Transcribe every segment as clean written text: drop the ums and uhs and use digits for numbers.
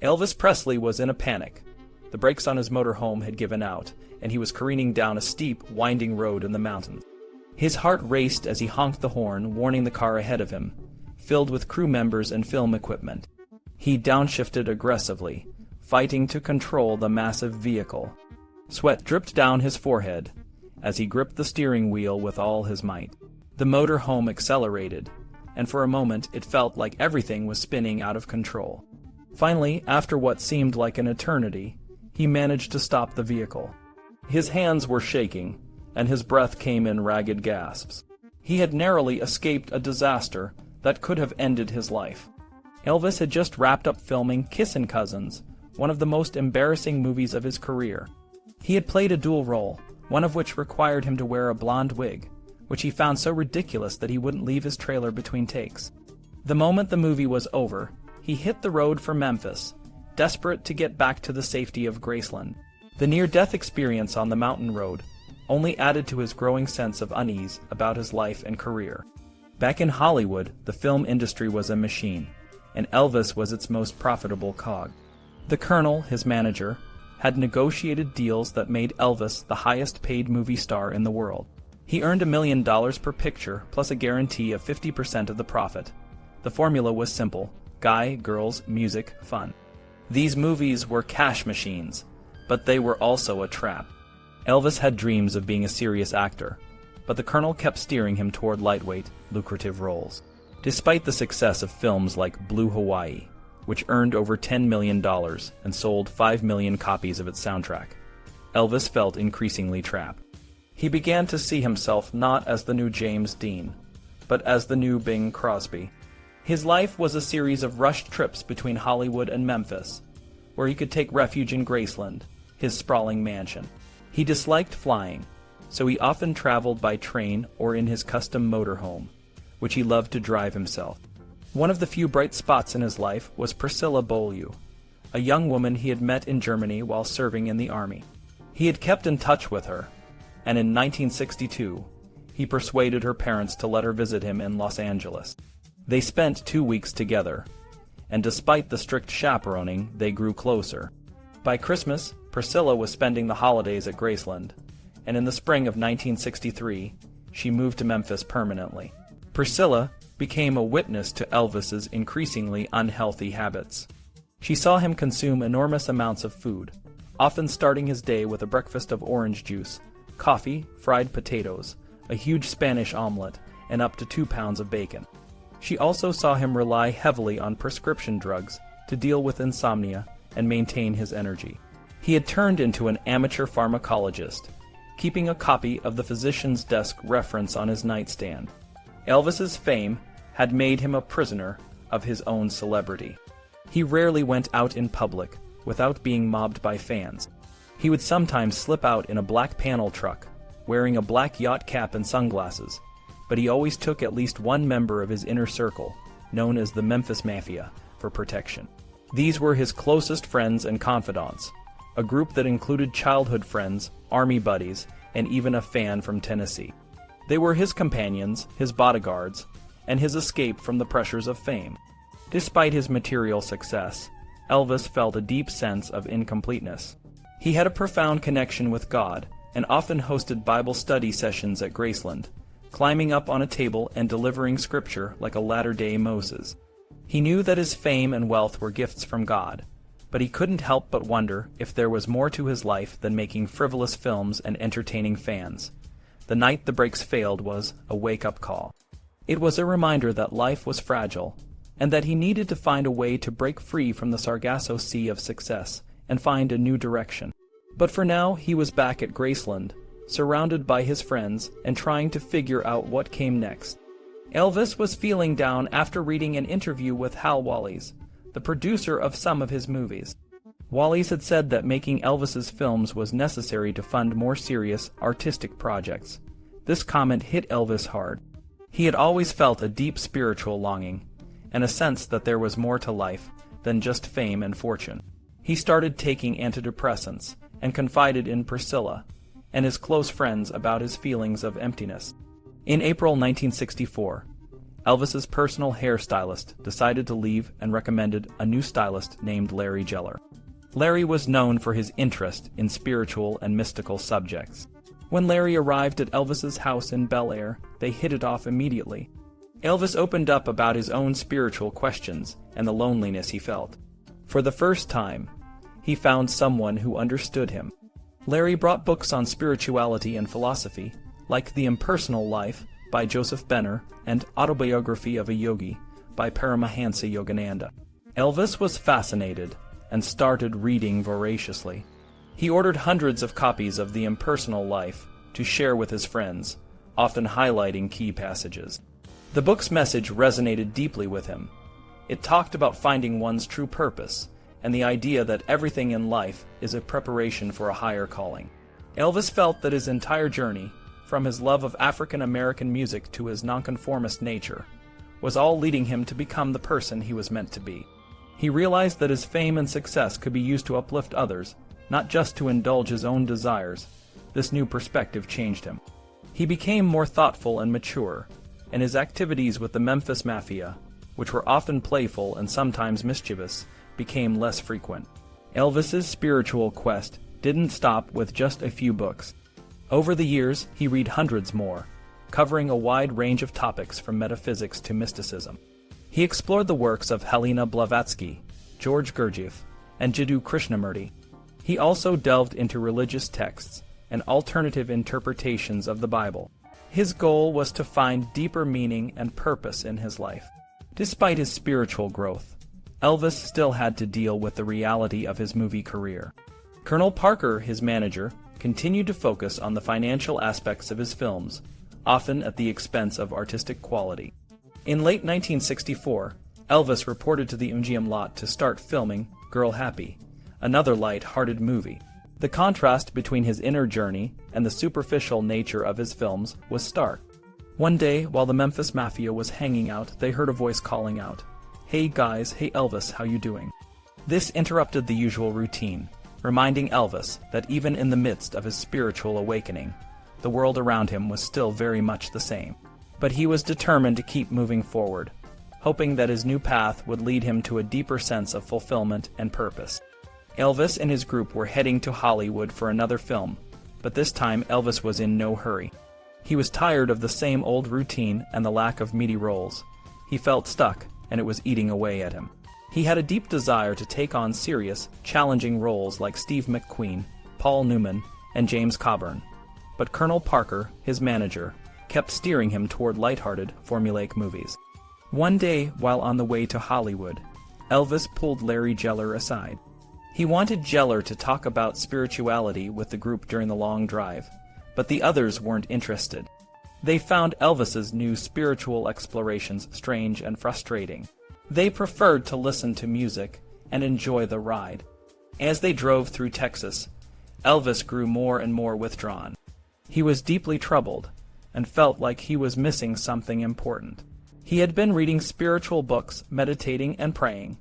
Elvis Presley was in a panic. The brakes on his motorhome had given out, and he was careening down a steep, winding road in the mountains. His heart raced as he honked the horn, warning the car ahead of him, filled with crew members and film equipment. He downshifted aggressively, fighting to control the massive vehicle. Sweat dripped down his forehead as he gripped the steering wheel with all his might. The motorhome accelerated, and for a moment it felt like everything was spinning out of control. Finally, after what seemed like an eternity, he managed to stop the vehicle. His hands were shaking, and his breath came in ragged gasps. He had narrowly escaped a disaster that could have ended his life. Elvis had just wrapped up filming Kissin' Cousins, one of the most embarrassing movies of his career. He had played a dual role, one of which required him to wear a blonde wig, which he found so ridiculous that he wouldn't leave his trailer between takes. The moment the movie was over, he hit the road for Memphis, desperate to get back to the safety of Graceland. The near-death experience on the mountain road only added to his growing sense of unease about his life and career. Back in Hollywood, the film industry was a machine, and Elvis was its most profitable cog. The Colonel, his manager, had negotiated deals that made Elvis the highest-paid movie star in the world. He earned $1 million per picture, plus a guarantee of 50% of the profit. The formula was simple: guy, girls, music, fun. These movies were cash machines, but they were also a trap. Elvis had dreams of being a serious actor, but the Colonel kept steering him toward lightweight, lucrative roles. Despite the success of films like Blue Hawaii, which earned over $10 million and sold 5 million copies of its soundtrack, Elvis felt increasingly trapped. He began to see himself not as the new James Dean, but as the new Bing Crosby. His life was a series of rushed trips between Hollywood and Memphis, where he could take refuge in Graceland, his sprawling mansion. He disliked flying, so he often traveled by train or in his custom motorhome, which he loved to drive himself. One of the few bright spots in his life was Priscilla Beaulieu, a young woman he had met in Germany while serving in the army. He had kept in touch with her, and in 1962, he persuaded her parents to let her visit him in Los Angeles. They spent 2 weeks together, and despite the strict chaperoning, they grew closer. By Christmas, Priscilla was spending the holidays at Graceland, and in the spring of 1963, she moved to Memphis permanently. Priscilla became a witness to Elvis's increasingly unhealthy habits. She saw him consume enormous amounts of food, often starting his day with a breakfast of orange juice, coffee, fried potatoes, a huge Spanish omelet, and up to 2 pounds of bacon. She also saw him rely heavily on prescription drugs to deal with insomnia and maintain his energy. He had turned into an amateur pharmacologist, keeping a copy of the physician's desk reference on his nightstand. Elvis's fame had made him a prisoner of his own celebrity. He rarely went out in public without being mobbed by fans. He would sometimes slip out in a black panel truck, wearing a black yacht cap and sunglasses, but he always took at least one member of his inner circle, known as the Memphis Mafia, for protection. These were his closest friends and confidants, a group that included childhood friends, army buddies, and even a fan from Tennessee. They were his companions, his bodyguards, and his escape from the pressures of fame. Despite his material success, Elvis felt a deep sense of incompleteness. He had a profound connection with God and often hosted Bible study sessions at Graceland, climbing up on a table and delivering scripture like a latter-day Moses. He knew that his fame and wealth were gifts from God, but he couldn't help but wonder if there was more to his life than making frivolous films and entertaining fans. The night the brakes failed was a wake-up call. It was a reminder that life was fragile, and that he needed to find a way to break free from the Sargasso Sea of success and find a new direction. But for now, he was back at Graceland, surrounded by his friends and trying to figure out what came next. Elvis was feeling down after reading an interview with Hal Wallis, the producer of some of his movies. Wallis had said that making Elvis's films was necessary to fund more serious, artistic projects. This comment hit Elvis hard. He had always felt a deep spiritual longing, and a sense that there was more to life than just fame and fortune. He started taking antidepressants and confided in Priscilla and his close friends about his feelings of emptiness. In April 1964, Elvis's personal hairstylist decided to leave and recommended a new stylist named Larry Geller. Larry was known for his interest in spiritual and mystical subjects. When Larry arrived at Elvis's house in Bel Air, they hit it off immediately. Elvis opened up about his own spiritual questions and the loneliness he felt. For the first time, he found someone who understood him. Larry brought books on spirituality and philosophy, like The Impersonal Life by Joseph Benner and Autobiography of a Yogi by Paramahansa Yogananda. Elvis was fascinated and started reading voraciously. He ordered hundreds of copies of The Impersonal Life to share with his friends, often highlighting key passages. The book's message resonated deeply with him. It talked about finding one's true purpose and the idea that everything in life is a preparation for a higher calling. Elvis felt that his entire journey, from his love of African American music to his nonconformist nature, was all leading him to become the person he was meant to be. He realized that his fame and success could be used to uplift others, not just to indulge his own desires. This new perspective changed him. He became more thoughtful and mature, and his activities with the Memphis Mafia, which were often playful and sometimes mischievous, became less frequent. Elvis's spiritual quest didn't stop with just a few books. Over the years, he read hundreds more, covering a wide range of topics from metaphysics to mysticism. He explored the works of Helena Blavatsky, George Gurdjieff, and Jiddu Krishnamurti. He also delved into religious texts and alternative interpretations of the Bible. His goal was to find deeper meaning and purpose in his life. Despite his spiritual growth, Elvis still had to deal with the reality of his movie career. Colonel Parker, his manager, continued to focus on the financial aspects of his films, often at the expense of artistic quality. In late 1964, Elvis reported to the MGM lot to start filming Girl Happy, another light-hearted movie. The contrast between his inner journey and the superficial nature of his films was stark. One day, while the Memphis Mafia was hanging out, they heard a voice calling out, "Hey guys, hey Elvis, how you doing?" This interrupted the usual routine, reminding Elvis that even in the midst of his spiritual awakening, the world around him was still very much the same. But he was determined to keep moving forward, hoping that his new path would lead him to a deeper sense of fulfillment and purpose. Elvis and his group were heading to Hollywood for another film, but this time Elvis was in no hurry. He was tired of the same old routine and the lack of meaty roles. He felt stuck, and it was eating away at him. He had a deep desire to take on serious, challenging roles like Steve McQueen, Paul Newman, and James Coburn. But Colonel Parker, his manager, kept steering him toward lighthearted, formulaic movies. One day, while on the way to Hollywood, Elvis pulled Larry Geller aside. He wanted Geller to talk about spirituality with the group during the long drive, but the others weren't interested. They found Elvis's new spiritual explorations strange and frustrating. They preferred to listen to music and enjoy the ride. As they drove through Texas, Elvis grew more and more withdrawn. He was deeply troubled and felt like he was missing something important. He had been reading spiritual books, meditating and praying,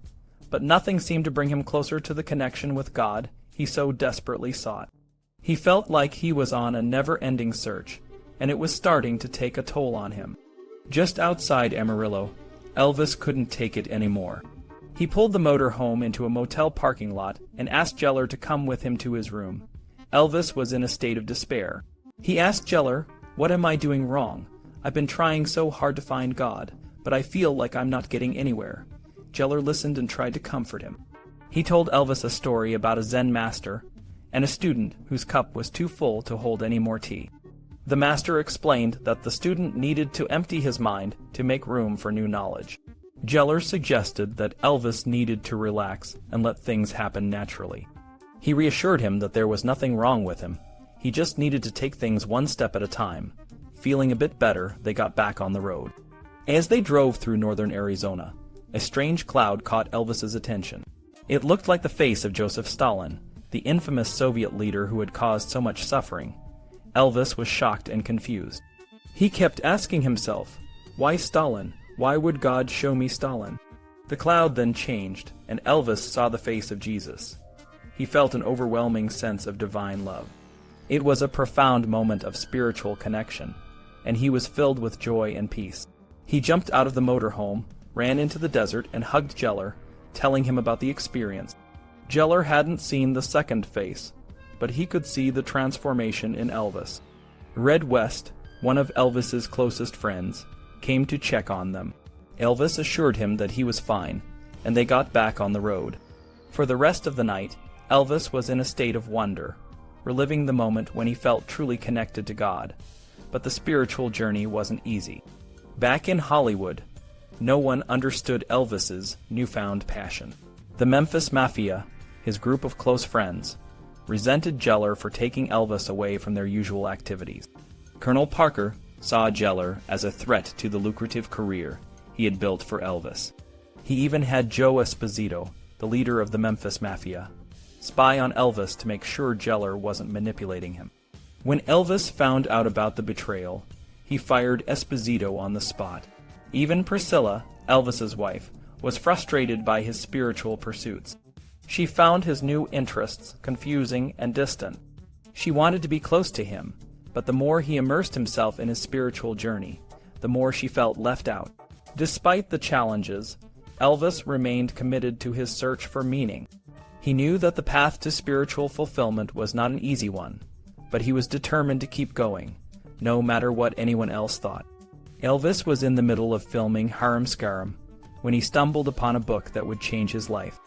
but nothing seemed to bring him closer to the connection with God he so desperately sought. He felt like he was on a never-ending search, and it was starting to take a toll on him. Just outside Amarillo, Elvis couldn't take it anymore. He pulled the motor home into a motel parking lot and asked Geller to come with him to his room. Elvis was in a state of despair. He asked Geller, "What am I doing wrong? I've been trying so hard to find God, but I feel like I'm not getting anywhere." Geller listened and tried to comfort him. He told Elvis a story about a Zen master and a student whose cup was too full to hold any more tea. The master explained that the student needed to empty his mind to make room for new knowledge. Geller suggested that Elvis needed to relax and let things happen naturally. He reassured him that there was nothing wrong with him. He just needed to take things one step at a time. Feeling a bit better, they got back on the road. As they drove through northern Arizona, a strange cloud caught Elvis's attention. It looked like the face of Joseph Stalin, the infamous Soviet leader who had caused so much suffering. Elvis was shocked and confused. He kept asking himself, "Why Stalin? Why would God show me Stalin?" The cloud then changed, and Elvis saw the face of Jesus. He felt an overwhelming sense of divine love. It was a profound moment of spiritual connection, and he was filled with joy and peace. He jumped out of the motorhome, ran into the desert, and hugged Jeller, telling him about the experience. Jeller hadn't seen the second face, but he could see the transformation in Elvis. Red West, one of Elvis's closest friends, came to check on them. Elvis assured him that he was fine, and they got back on the road. For the rest of the night, Elvis was in a state of wonder, reliving the moment when he felt truly connected to God. But the spiritual journey wasn't easy. Back in Hollywood, no one understood Elvis's newfound passion. The Memphis Mafia, his group of close friends, resented Jeller for taking Elvis away from their usual activities. Colonel Parker saw Jeller as a threat to the lucrative career he had built for Elvis. He even had Joe Esposito, the leader of the Memphis Mafia, spy on Elvis to make sure Jeller wasn't manipulating him. When Elvis found out about the betrayal, he fired Esposito on the spot. Even Priscilla, Elvis's wife, was frustrated by his spiritual pursuits. She found his new interests confusing and distant. She wanted to be close to him, but the more he immersed himself in his spiritual journey, the more she felt left out. Despite the challenges, Elvis remained committed to his search for meaning. He knew that the path to spiritual fulfillment was not an easy one, but he was determined to keep going, no matter what anyone else thought. Elvis was in the middle of filming Harum Scarum when he stumbled upon a book that would change his life.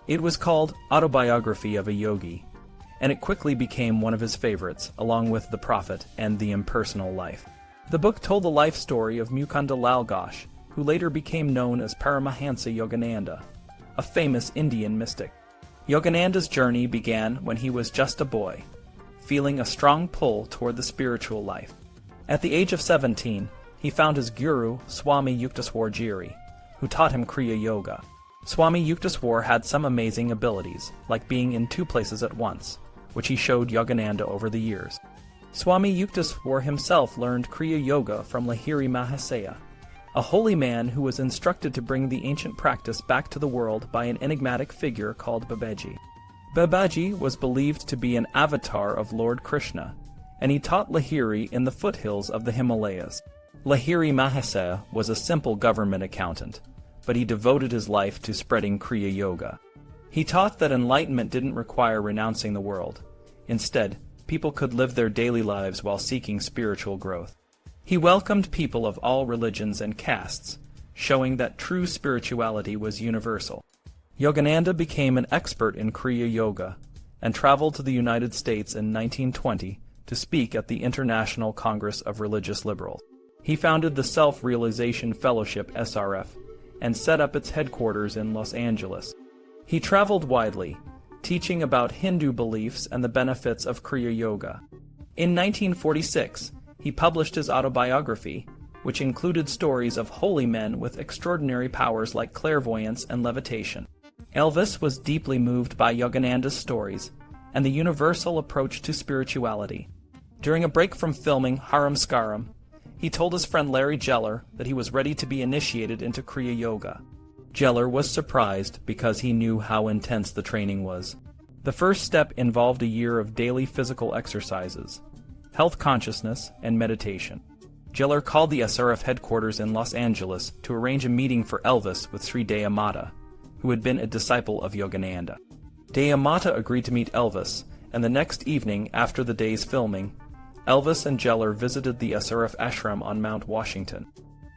It was called Autobiography of a Yogi, and it quickly became one of his favorites, along with The Prophet and The Impersonal Life. The book told the life story of Mukunda Lal Ghosh, who later became known as Paramahansa Yogananda, a famous Indian mystic. Yogananda's journey began when he was just a boy, feeling a strong pull toward the spiritual life. At the age of 17, he found his guru, Swami Yukteswar Giri, who taught him Kriya Yoga. Swami Yukteswar had some amazing abilities, like being in two places at once, which he showed Yogananda over the years. Swami Yukteswar himself learned Kriya Yoga from Lahiri Mahasaya, a holy man who was instructed to bring the ancient practice back to the world by an enigmatic figure called Babaji. Babaji was believed to be an avatar of Lord Krishna, and he taught Lahiri in the foothills of the Himalayas. Lahiri Mahasaya was a simple government accountant, but he devoted his life to spreading Kriya Yoga. He taught that enlightenment didn't require renouncing the world. Instead, people could live their daily lives while seeking spiritual growth. He welcomed people of all religions and castes, showing that true spirituality was universal. Yogananda became an expert in Kriya Yoga and traveled to the United States in 1920 to speak at the International Congress of Religious Liberals. He founded the Self-Realization Fellowship SRF and set up its headquarters in Los Angeles. He traveled widely, teaching about Hindu beliefs and the benefits of Kriya Yoga. In 1946, he published his autobiography, which included stories of holy men with extraordinary powers like clairvoyance and levitation. Elvis was deeply moved by Yogananda's stories and the universal approach to spirituality. During a break from filming Harum Scarum, he told his friend Larry Jeller that he was ready to be initiated into Kriya Yoga. Jeller was surprised because he knew how intense the training was. The first step involved a year of daily physical exercises, health consciousness, and meditation. Jeller called the SRF headquarters in Los Angeles to arrange a meeting for Elvis with Sri Dayamata, who had been a disciple of Yogananda. Dayamata agreed to meet Elvis, and the next evening after the day's filming, Elvis and Jeller visited the SRF ashram on Mount Washington.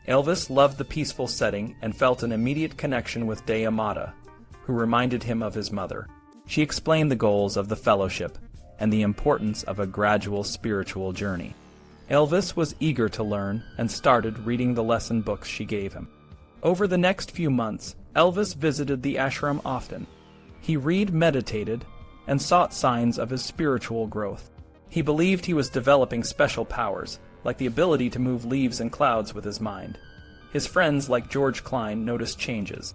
Elvis loved the peaceful setting and felt an immediate connection with Dayamata, who reminded him of his mother. She explained the goals of the fellowship and the importance of a gradual spiritual journey. Elvis was eager to learn and started reading the lesson books she gave him. Over the next few months, Elvis visited the ashram often. He meditated, and sought signs of his spiritual growth. He believed he was developing special powers, like the ability to move leaves and clouds with his mind. His friends, like George Klein, noticed changes.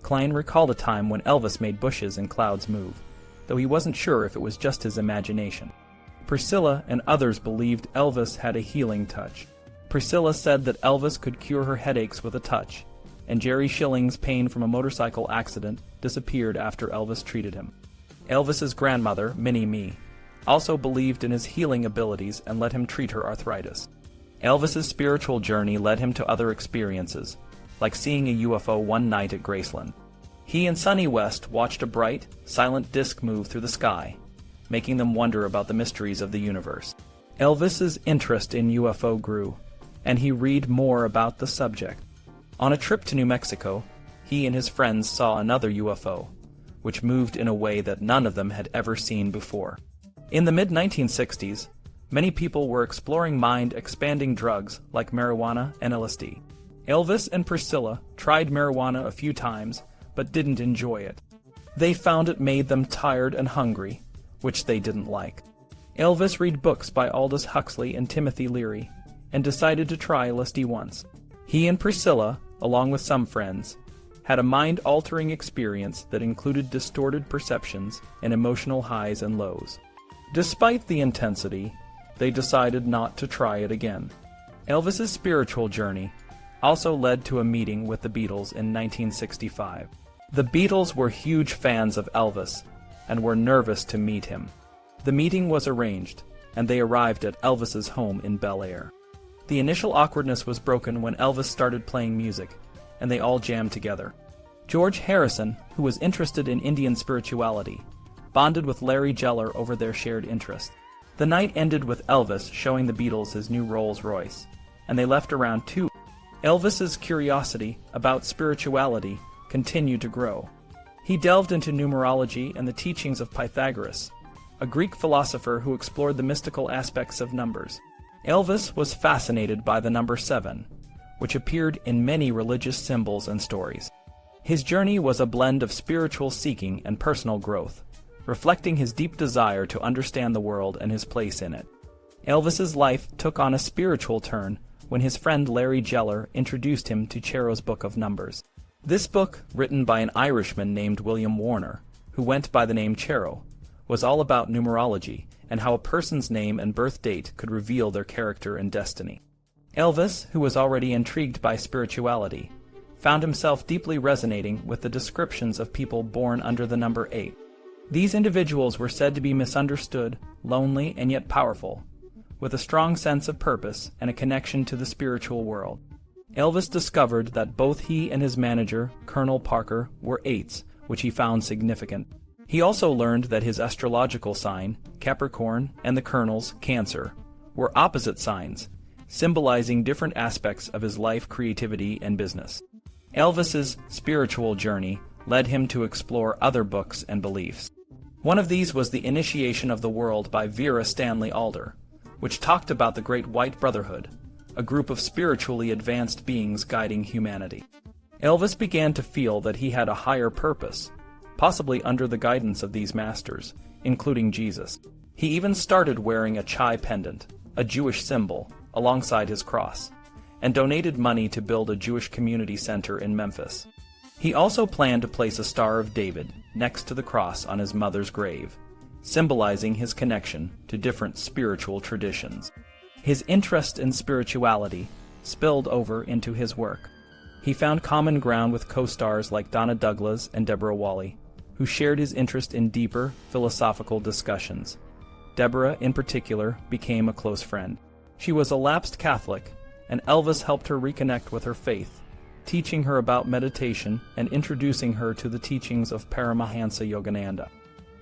Klein recalled a time when Elvis made bushes and clouds move, though he wasn't sure if it was just his imagination. Priscilla and others believed Elvis had a healing touch. Priscilla said that Elvis could cure her headaches with a touch, and Jerry Schilling's pain from a motorcycle accident disappeared after Elvis treated him. Elvis's grandmother, Minnie Me, also believed in his healing abilities and let him treat her arthritis. Elvis's spiritual journey led him to other experiences, like seeing a UFO one night at Graceland. He and Sonny West watched a bright, silent disc move through the sky, making them wonder about the mysteries of the universe. Elvis's interest in UFO grew, and he read more about the subject. On a trip to New Mexico, he and his friends saw another UFO, which moved in a way that none of them had ever seen before. In the mid-1960s, many people were exploring mind-expanding drugs like marijuana and LSD. Elvis and Priscilla tried marijuana a few times, but didn't enjoy it. They found it made them tired and hungry, which they didn't like. Elvis read books by Aldous Huxley and Timothy Leary, and decided to try LSD once. He and Priscilla, along with some friends, had a mind-altering experience that included distorted perceptions and emotional highs and lows. Despite the intensity, they decided not to try it again. Elvis's spiritual journey also led to a meeting with the Beatles in 1965. The Beatles were huge fans of Elvis and were nervous to meet him. The meeting was arranged, and they arrived at Elvis's home in Bel Air. The initial awkwardness was broken when Elvis started playing music, and they all jammed together. George Harrison, who was interested in Indian spirituality, bonded with Larry Geller over their shared interest. The night ended with Elvis showing the Beatles his new Rolls-Royce, and they left around 2. Elvis's curiosity about spirituality continued to grow. He delved into numerology and the teachings of Pythagoras, a Greek philosopher who explored the mystical aspects of numbers. Elvis was fascinated by the number 7, which appeared in many religious symbols and stories. His journey was a blend of spiritual seeking and personal growth, reflecting his deep desire to understand the world and his place in it. Elvis's life took on a spiritual turn when his friend Larry Geller introduced him to Chero's Book of Numbers. This book, written by an Irishman named William Warner, who went by the name Chero, was all about numerology and how a person's name and birth date could reveal their character and destiny. Elvis, who was already intrigued by spirituality, found himself deeply resonating with the descriptions of people born under the number 8. These individuals were said to be misunderstood, lonely, and yet powerful, with a strong sense of purpose and a connection to the spiritual world. Elvis discovered that both he and his manager, Colonel Parker, were 8s, which he found significant. He also learned that his astrological sign, Capricorn, and the Colonel's, Cancer, were opposite signs, symbolizing different aspects of his life, creativity, and business. Elvis's spiritual journey led him to explore other books and beliefs. One of these was The Initiation of the World by Vera Stanley Alder, which talked about the Great White Brotherhood, a group of spiritually advanced beings guiding humanity. Elvis began to feel that he had a higher purpose, possibly under the guidance of these masters, including Jesus. He even started wearing a chai pendant, a Jewish symbol, alongside his cross, and donated money to build a Jewish community center in Memphis. He also planned to place a Star of David next to the cross on his mother's grave, symbolizing his connection to different spiritual traditions. His interest in spirituality spilled over into his work. He found common ground with co-stars like Donna Douglas and Deborah Walley, who shared his interest in deeper philosophical discussions. Deborah, in particular, became a close friend. She was a lapsed Catholic, and Elvis helped her reconnect with her faith, teaching her about meditation and introducing her to the teachings of Paramahansa Yogananda.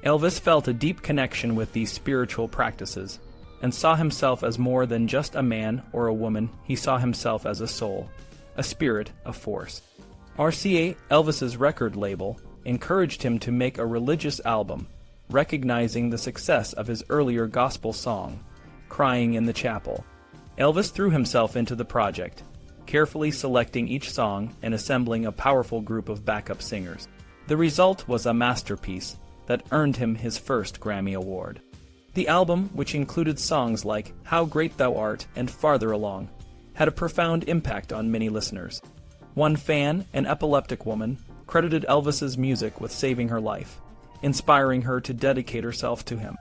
Elvis felt a deep connection with these spiritual practices, and saw himself as more than just a man or a woman. He saw himself as a soul, a spirit, a force. RCA, Elvis's record label, encouraged him to make a religious album, recognizing the success of his earlier gospel song, Crying in the Chapel. Elvis threw himself into the project, carefully selecting each song and assembling a powerful group of backup singers. The result was a masterpiece that earned him his first Grammy Award. The album, which included songs like How Great Thou Art and Farther Along, had a profound impact on many listeners. One fan, an epileptic woman, credited Elvis's music with saving her life, inspiring her to dedicate herself to him.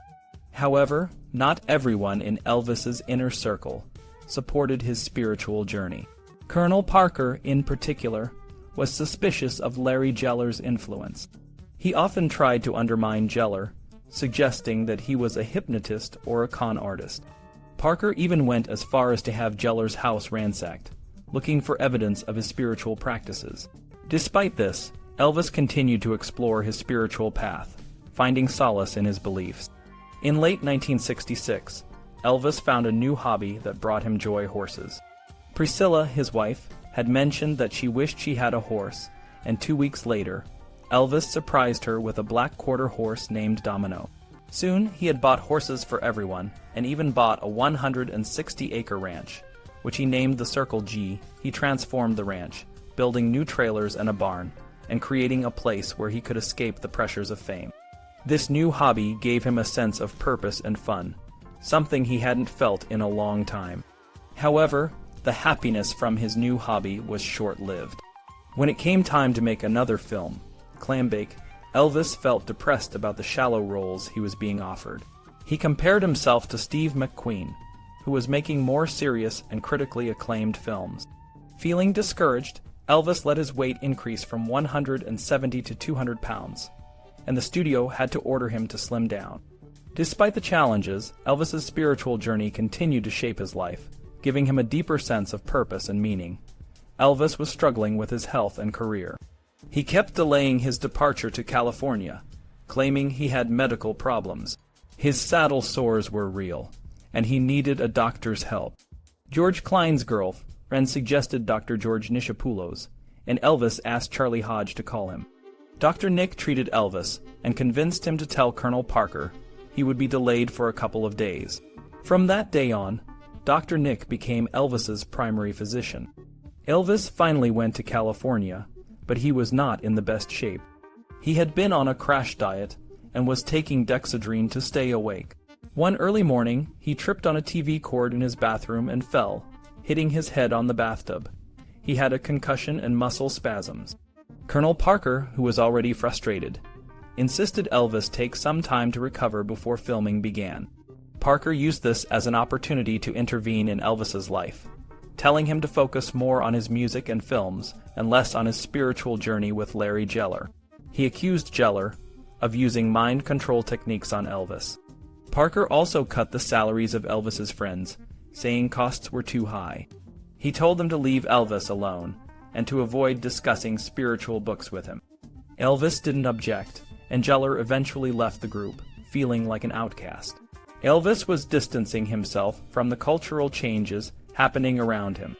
However, not everyone in Elvis's inner circle supported his spiritual journey. Colonel Parker, in particular, was suspicious of Larry Geller's influence. He often tried to undermine Geller, suggesting that he was a hypnotist or a con artist. Parker even went as far as to have Geller's house ransacked, looking for evidence of his spiritual practices. Despite this, Elvis continued to explore his spiritual path, finding solace in his beliefs. In late 1966, Elvis found a new hobby that brought him joy: horses. Priscilla, his wife, had mentioned that she wished she had a horse, and 2 weeks later, Elvis surprised her with a black quarter horse named Domino. Soon, he had bought horses for everyone, and even bought a 160-acre ranch, which he named the Circle G. He transformed the ranch, building new trailers and a barn, and creating a place where he could escape the pressures of fame. This new hobby gave him a sense of purpose and fun, something he hadn't felt in a long time. However, the happiness from his new hobby was short-lived. When it came time to make another film, Clambake, Elvis felt depressed about the shallow roles he was being offered. He compared himself to Steve McQueen, who was making more serious and critically acclaimed films. Feeling discouraged, Elvis let his weight increase from 170 to 200 pounds, and the studio had to order him to slim down. Despite the challenges, Elvis's spiritual journey continued to shape his life, giving him a deeper sense of purpose and meaning. Elvis was struggling with his health and career. He kept delaying his departure to California, claiming he had medical problems. His saddle sores were real, and he needed a doctor's help. George Klein's girlfriend suggested Dr. George Nishapoulos, and Elvis asked Charlie Hodge to call him. Dr. Nick treated Elvis and convinced him to tell Colonel Parker he would be delayed for a couple of days. From that day on, Dr. Nick became Elvis's primary physician. Elvis finally went to California, but he was not in the best shape. He had been on a crash diet and was taking Dexedrine to stay awake. One early morning, he tripped on a TV cord in his bathroom and fell, hitting his head on the bathtub. He had a concussion and muscle spasms. Colonel Parker, who was already frustrated, insisted Elvis take some time to recover before filming began. Parker used this as an opportunity to intervene in Elvis's life, telling him to focus more on his music and films and less on his spiritual journey with Larry Geller. He accused Geller of using mind control techniques on Elvis. Parker also cut the salaries of Elvis's friends, saying costs were too high. He told them to leave Elvis alone and to avoid discussing spiritual books with him. Elvis didn't object, and Geller eventually left the group, feeling like an outcast. Elvis was distancing himself from the cultural changes happening around him.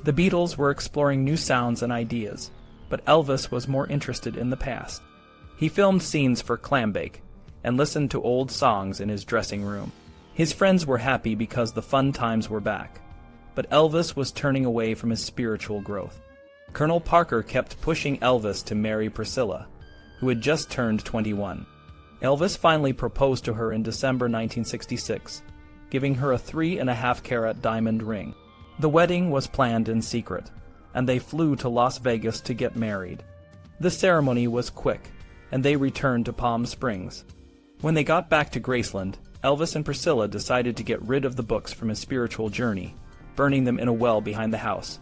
The Beatles were exploring new sounds and ideas, but Elvis was more interested in the past. He filmed scenes for Clambake and listened to old songs in his dressing room. His friends were happy because the fun times were back, but Elvis was turning away from his spiritual growth. Colonel Parker kept pushing Elvis to marry Priscilla, who had just turned 21. Elvis finally proposed to her in December 1966, giving her a 3.5-carat diamond ring. The wedding was planned in secret, and they flew to Las Vegas to get married. The ceremony was quick, and they returned to Palm Springs. When they got back to Graceland, Elvis and Priscilla decided to get rid of the books from his spiritual journey, burning them in a well behind the house.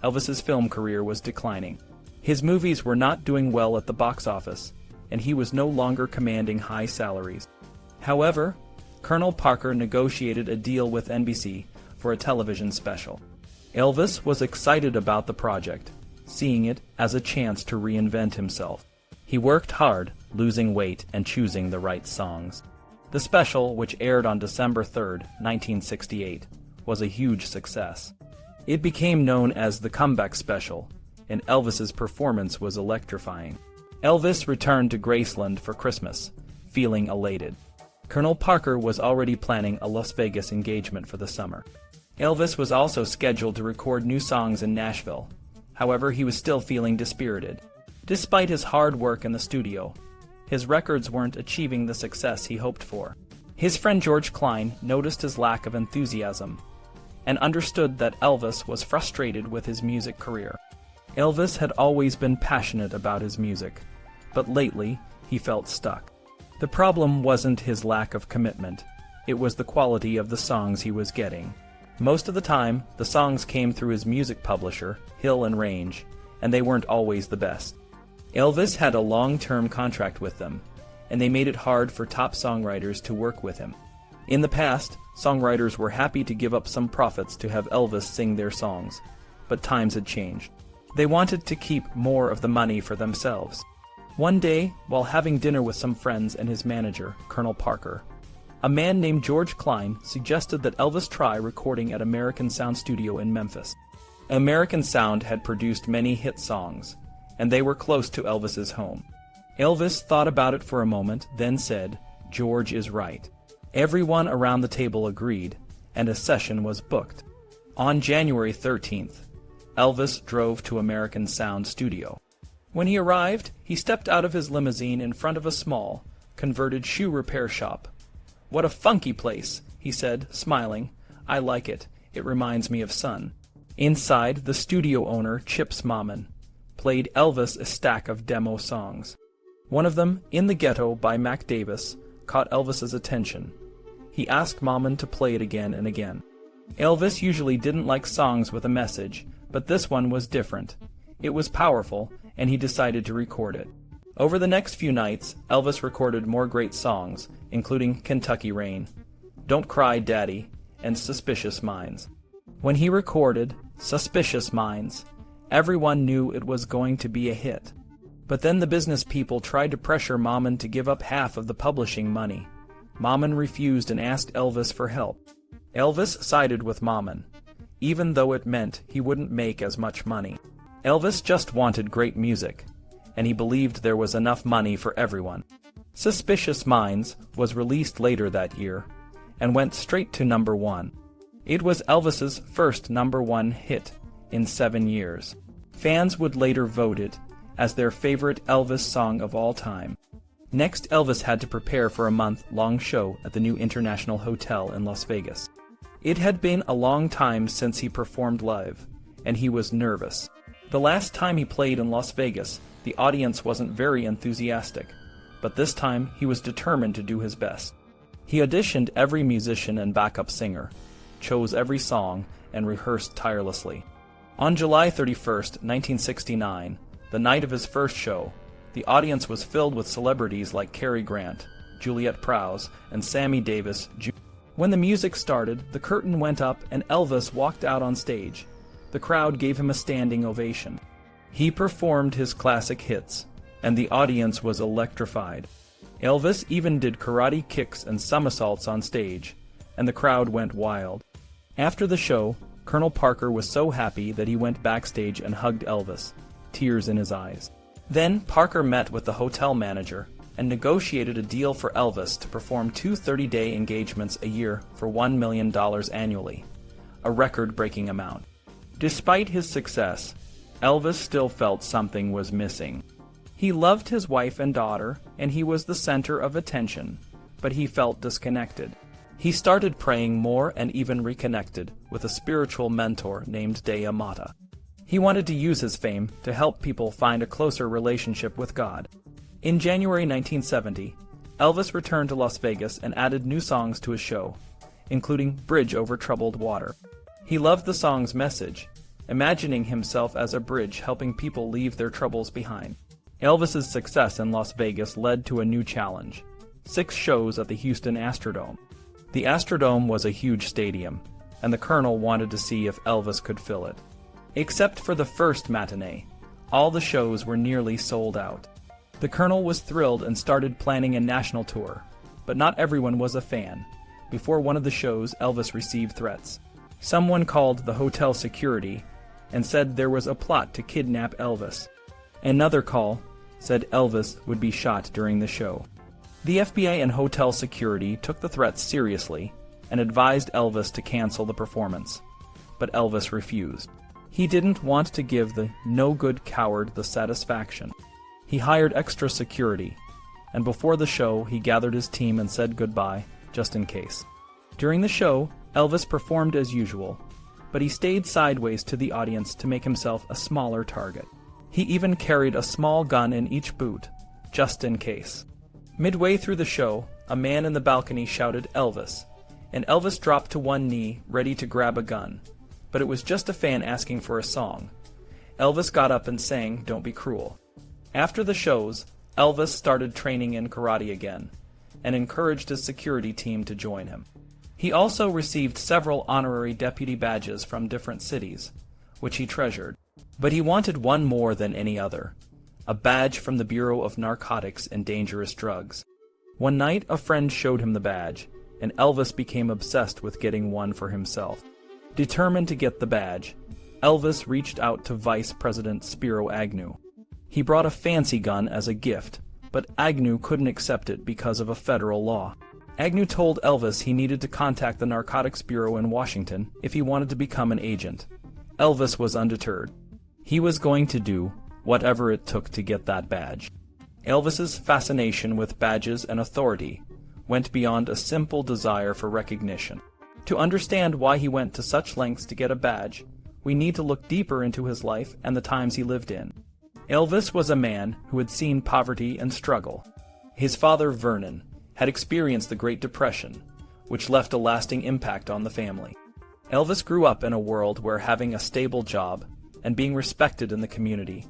Elvis's film career was declining. His movies were not doing well at the box office, and he was no longer commanding high salaries. However, Colonel Parker negotiated a deal with NBC for a television special. Elvis was excited about the project, seeing it as a chance to reinvent himself. He worked hard, losing weight and choosing the right songs. The special, which aired on December 3, 1968, was a huge success. It became known as the Comeback Special, and Elvis's performance was electrifying. Elvis returned to Graceland for Christmas, feeling elated. Colonel Parker was already planning a Las Vegas engagement for the summer. Elvis was also scheduled to record new songs in Nashville. However, he was still feeling dispirited. Despite his hard work in the studio, his records weren't achieving the success he hoped for. His friend George Klein noticed his lack of enthusiasm and understood that Elvis was frustrated with his music career. Elvis had always been passionate about his music, but lately he felt stuck. The problem wasn't his lack of commitment, it was the quality of the songs he was getting. Most of the time, the songs came through his music publisher, Hill and Range, and they weren't always the best. Elvis had a long-term contract with them, and they made it hard for top songwriters to work with him. In the past, songwriters were happy to give up some profits to have Elvis sing their songs, but times had changed. They wanted to keep more of the money for themselves. One day, while having dinner with some friends and his manager, Colonel Parker, a man named George Klein suggested that Elvis try recording at American Sound Studio in Memphis. American Sound had produced many hit songs, and they were close to Elvis's home. Elvis thought about it for a moment, then said, "George is right." Everyone around the table agreed, and a session was booked. On January 13th, Elvis drove to American Sound Studio. When he arrived, he stepped out of his limousine in front of a small, converted shoe repair shop. "What a funky place," he said, smiling. "I like it. It reminds me of Sun." Inside, the studio owner, Chips Mammon, played Elvis a stack of demo songs. One of them, "In the Ghetto" by Mac Davis, caught Elvis's attention. He asked Mammon to play it again and again. Elvis usually didn't like songs with a message, but this one was different. It was powerful, and he decided to record it. Over the next few nights, Elvis recorded more great songs, including "Kentucky Rain," "Don't Cry, Daddy," and "Suspicious Minds." When he recorded "Suspicious Minds," everyone knew it was going to be a hit. But then the business people tried to pressure Mammon to give up half of the publishing money. Mammon refused and asked Elvis for help. Elvis sided with Mammon, even though it meant he wouldn't make as much money. Elvis just wanted great music, and he believed there was enough money for everyone. "Suspicious Minds" was released later that year, and went straight to #1. It was Elvis's first #1 hit in 7 years. Fans would later vote it as their favorite Elvis song of all time. Next, Elvis had to prepare for a month-long show at the new International Hotel in Las Vegas. It had been a long time since he performed live, and he was nervous. The last time he played in Las Vegas, the audience wasn't very enthusiastic, but this time he was determined to do his best. He auditioned every musician and backup singer, chose every song, and rehearsed tirelessly. On July 31st, 1969, the night of his first show, the audience was filled with celebrities like Cary Grant, Juliette Prowse, and Sammy Davis Jr. When the music started, the curtain went up and Elvis walked out on stage. The crowd gave him a standing ovation. He performed his classic hits, and the audience was electrified. Elvis even did karate kicks and somersaults on stage, and the crowd went wild. After the show, Colonel Parker was so happy that he went backstage and hugged Elvis, tears in his eyes. Then Parker met with the hotel manager and negotiated a deal for Elvis to perform 2 30-day engagements a year for $1 million annually, a record-breaking amount. Despite his success, Elvis still felt something was missing. He loved his wife and daughter, and he was the center of attention, but he felt disconnected. He started praying more and even reconnected with a spiritual mentor named Dea Mata. He wanted to use his fame to help people find a closer relationship with God. In January 1970, Elvis returned to Las Vegas and added new songs to his show, including "Bridge Over Troubled Water." He loved the song's message, imagining himself as a bridge helping people leave their troubles behind. Elvis's success in Las Vegas led to a new challenge: 6 shows at the Houston Astrodome. The Astrodome was a huge stadium, and the Colonel wanted to see if Elvis could fill it. Except for the first matinee, all the shows were nearly sold out. The Colonel was thrilled and started planning a national tour, but not everyone was a fan. Before one of the shows, Elvis received threats. Someone called the hotel security and said there was a plot to kidnap Elvis. Another call said Elvis would be shot during the show. The FBI and hotel security took the threats seriously and advised Elvis to cancel the performance, but Elvis refused. He didn't want to give the no-good coward the satisfaction. He hired extra security, and before the show he gathered his team and said goodbye, just in case. During the show, Elvis performed as usual, but he stayed sideways to the audience to make himself a smaller target. He even carried a small gun in each boot, just in case. Midway through the show, a man in the balcony shouted "Elvis," and Elvis dropped to one knee, ready to grab a gun. But it was just a fan asking for a song. Elvis got up and sang "Don't Be Cruel." After the shows, Elvis started training in karate again. and encouraged his security team to join him. He also received several honorary deputy badges from different cities, which he treasured. But he wanted one more than any other: a badge from the Bureau of Narcotics and Dangerous Drugs. One night a friend showed him the badge, and Elvis became obsessed with getting one for himself. Determined to get the badge, Elvis reached out to Vice President Spiro Agnew. He brought a fancy gun as a gift, but Agnew couldn't accept it because of a federal law. Agnew told Elvis he needed to contact the Narcotics Bureau in Washington if he wanted to become an agent. Elvis was undeterred. He was going to do whatever it took to get that badge. Elvis's fascination with badges and authority went beyond a simple desire for recognition. To understand why he went to such lengths to get a badge, we need to look deeper into his life and the times he lived in. Elvis was a man who had seen poverty and struggle. His father, Vernon, had experienced the Great Depression, which left a lasting impact on the family. Elvis grew up in a world where having a stable job and being respected in the community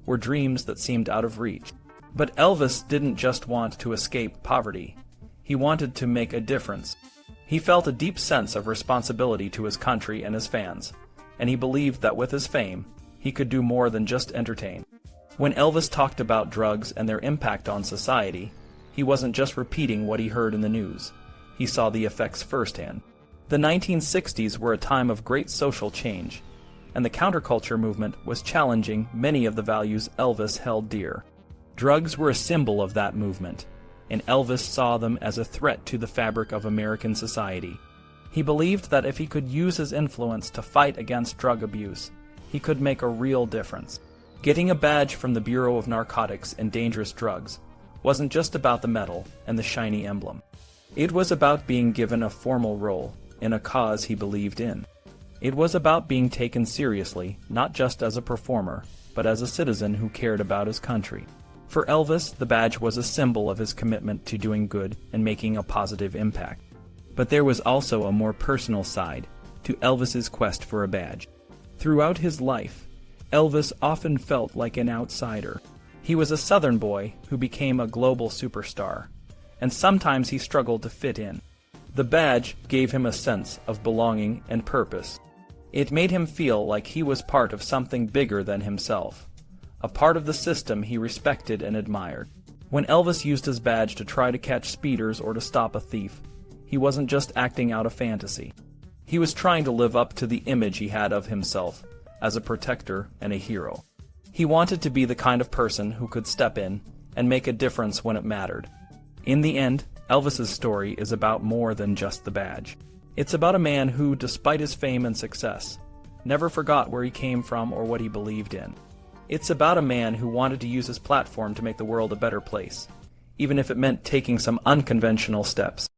were dreams that seemed out of reach. But Elvis didn't just want to escape poverty. He wanted to make a difference. He felt a deep sense of responsibility to his country and his fans, and he believed that with his fame, he could do more than just entertain. When Elvis talked about drugs and their impact on society, he wasn't just repeating what he heard in the news. He saw the effects firsthand. The 1960s were a time of great social change, and the counterculture movement was challenging many of the values Elvis held dear. Drugs were a symbol of that movement, and Elvis saw them as a threat to the fabric of American society. He believed that if he could use his influence to fight against drug abuse, he could make a real difference. Getting a badge from the Bureau of Narcotics and Dangerous Drugs wasn't just about the medal and the shiny emblem. It was about being given a formal role in a cause he believed in. It was about being taken seriously, not just as a performer, but as a citizen who cared about his country. For Elvis, the badge was a symbol of his commitment to doing good and making a positive impact. But there was also a more personal side to Elvis's quest for a badge. Throughout his life, Elvis often felt like an outsider. He was a Southern boy who became a global superstar, and sometimes he struggled to fit in. The badge gave him a sense of belonging and purpose. It made him feel like he was part of something bigger than himself, a part of the system he respected and admired. When Elvis used his badge to try to catch speeders or to stop a thief, he wasn't just acting out a fantasy. He was trying to live up to the image he had of himself as a protector and a hero. He wanted to be the kind of person who could step in and make a difference when it mattered. In the end, Elvis's story is about more than just the badge. It's about a man who, despite his fame and success, never forgot where he came from or what he believed in. It's about a man who wanted to use his platform to make the world a better place, even if it meant taking some unconventional steps.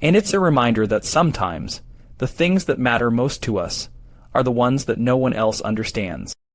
And it's a reminder that sometimes the things that matter most to us are the ones that no one else understands.